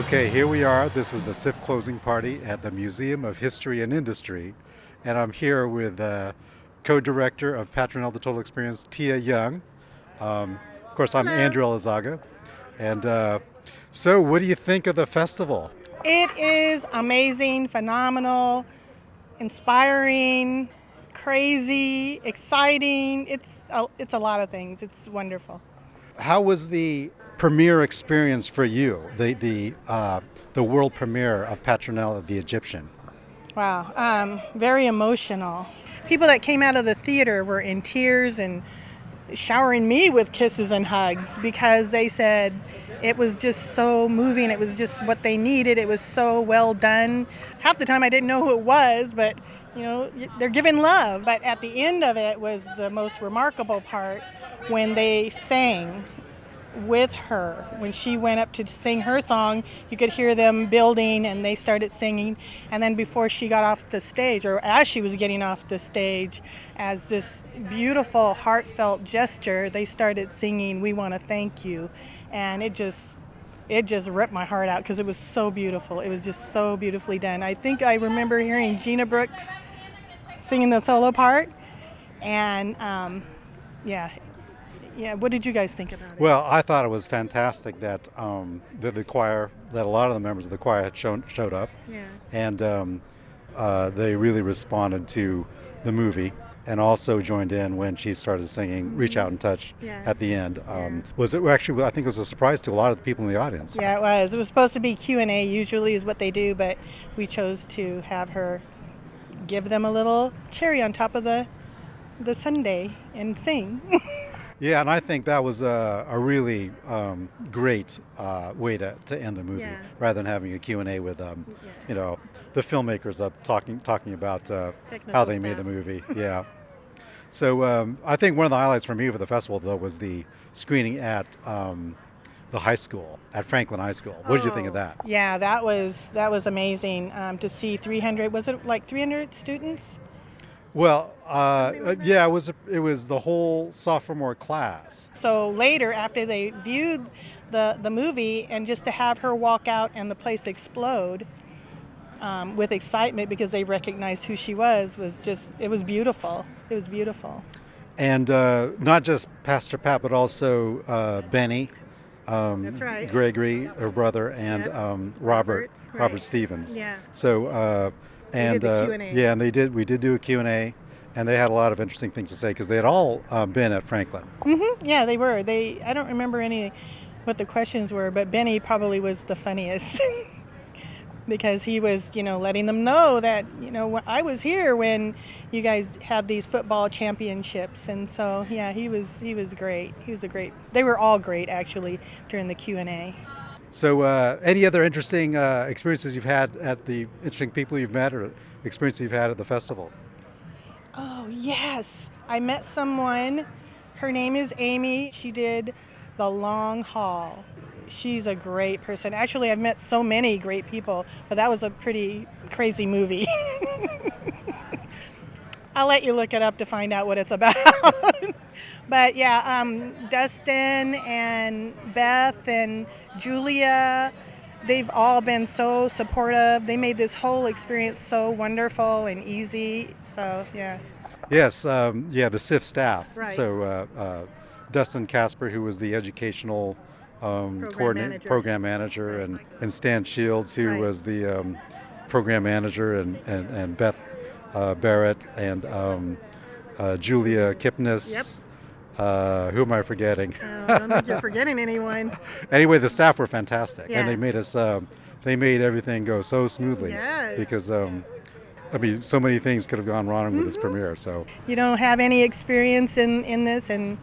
Okay, here we are. This is the SIFF closing party at the Museum of History and Industry. And I'm here with co-director of Patrinell The Total Experience, Tia Young. Of course, I'm Andrew Elizaga. And so what do you think of the festival? It is amazing, phenomenal, inspiring, crazy, exciting. It's a lot of things. It's wonderful. How was the premiere experience for you, the world premiere of Patrinell the Egyptian? Wow, very emotional. People that came out of the theater were in tears and showering me with kisses and hugs because they said it was just so moving. It was just what they needed. It was so well done. Half the time I didn't know who it was, but they're giving love. But at the end of it was the most remarkable part when they sang with her. When she went up to sing her song, you could hear them building and they started singing. And then before she got off the stage, or as she was getting off the stage, as this beautiful, heartfelt gesture, they started singing, "We Want to Thank You." And it just ripped my heart out because it was so beautiful. It was just so beautifully done. I think I remember hearing Gina Brooks singing the solo part. And yeah, what did you guys think about it? Well, I thought it was fantastic that the choir, that a lot of the members of the choir had showed up, Yeah. and they really responded to the movie, and also joined in when she started singing "Reach Out and Touch" Yeah. at the end. Yeah. Was it actually? I think it was a surprise to a lot of the people in the audience. Yeah, it was. It was supposed to be Q&A, usually is what they do, but we chose to have her give them a little cherry on top of the sundae and sing. Yeah, and I think that was a really great way to end the movie, Yeah. rather than having a Q&A with the filmmakers up talking about Technical how they made the stuff. movie. Yeah. So I think one of the highlights for me for the festival, though, was the screening at the high school, at Franklin High School. What did you think of that? Yeah, that was amazing to see 300. Was it like 300 students? Well, yeah, it was the whole sophomore class. So later, after they viewed the movie, and just to have her walk out and the place explode with excitement because they recognized who she was it was beautiful. It was beautiful. And not just Pastor Pat, but also Benny, That's right. Gregory, her brother, and Yep. Robert Right. Stevens. Yeah. So did the Q&A. yeah, and we did do a Q&A, and they had a lot of interesting things to say because they had all been at Franklin. Yeah, they were. I don't remember what the questions were, but Benny probably was the funniest because he was, letting them know that, I was here when you guys had these football championships, and so yeah, he was great. They were all great actually during the Q&A. So any other interesting experiences you've had at the interesting people you've met, or experiences you've had at the festival? Oh, yes. I met someone. Her name is Amy. She did The Long Haul. She's a great person. Actually, I've met so many great people, but that was a pretty crazy movie. I'll let you look it up to find out what it's about. But yeah, Dustin and Beth and Julia, they've all been so supportive. They made this whole experience so wonderful and easy. So yeah. Yes, yeah, the SIFF staff. Right. So Dustin Casper, who was the educational program manager, and Stan Shields, who Right. was the program manager, and Beth Barrett, and Julia Kipnis. Who am I forgetting? I don't think you're forgetting anyone. Anyway, the staff were fantastic, Yeah. and they made everything go so smoothly. Yes. Because so many things could have gone wrong with this premiere. So You don't have any experience in this, and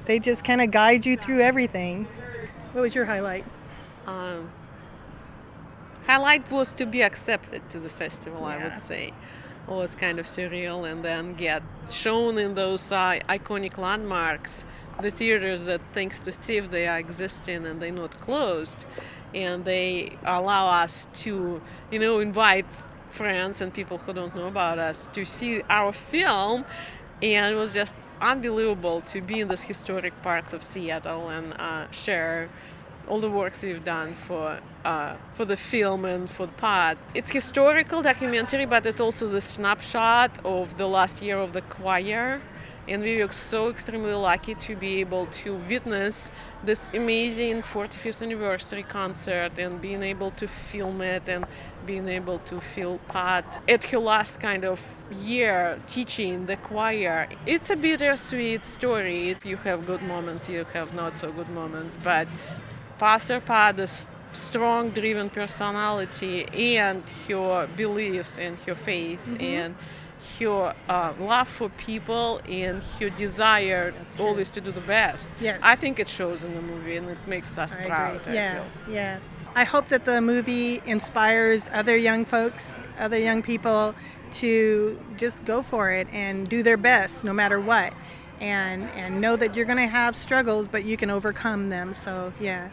they just kind of guide you through everything. What was your highlight? Highlight was to be accepted to the festival, I Yeah. would say. It was kind of surreal, and then get shown in those iconic landmarks, the theaters that, thanks to SIFF, they are existing and they're not closed, and they allow us to, invite friends and people who don't know about us to see our film, and it was just unbelievable to be in these historic parts of Seattle and share all the works we've done for the film and for the part. It's historical documentary, but it's also the snapshot of the last year of the choir. And we were so extremely lucky to be able to witness this amazing 45th anniversary concert and being able to film it and being able to feel part at her last kind of year teaching the choir. It's a bittersweet story. If you have good moments, you have not so good moments. But Pastor Pat, the strong, driven personality and her beliefs and her faith and her love for people and her desire always to do the best. Yes. I think it shows in the movie and it makes us proud. Yeah, I feel. yeah. I hope that the movie inspires other young folks, other young people to just go for it and do their best no matter what. And know that you're going to have struggles, but you can overcome them. So, yeah.